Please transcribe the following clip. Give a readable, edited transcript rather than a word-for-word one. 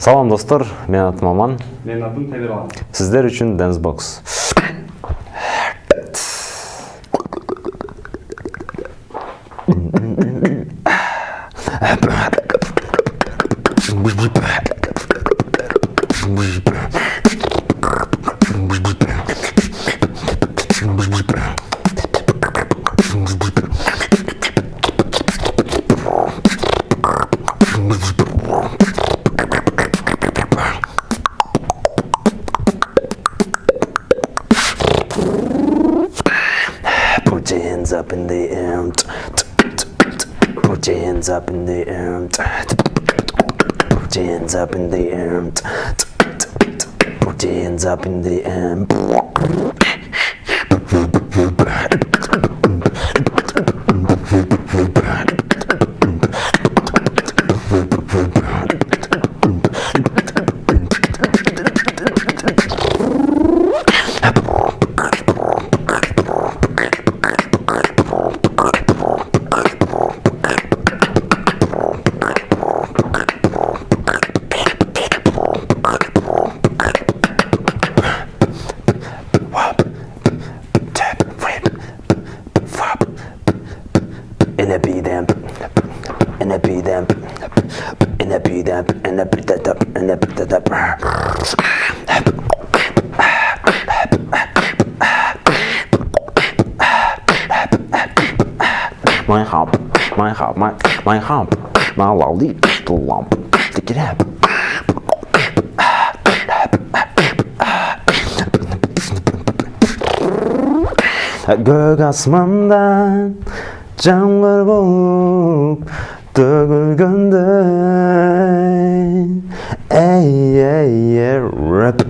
Salam dostlar, men adım Aman. Benim adım Temirhan. Sizler için Dancebox. Put your hands up in the air. Put your hands up in the air. Put your hands up in the air. Put your hands up in the air. And a beat them, and a beat them, and a beat them, and a beat that up, and a beat that up. My hop, my hop, my hop, my lolly, the lump, stick it up. Gök asmandan camlar boğup dökülgünde ey ey ey rap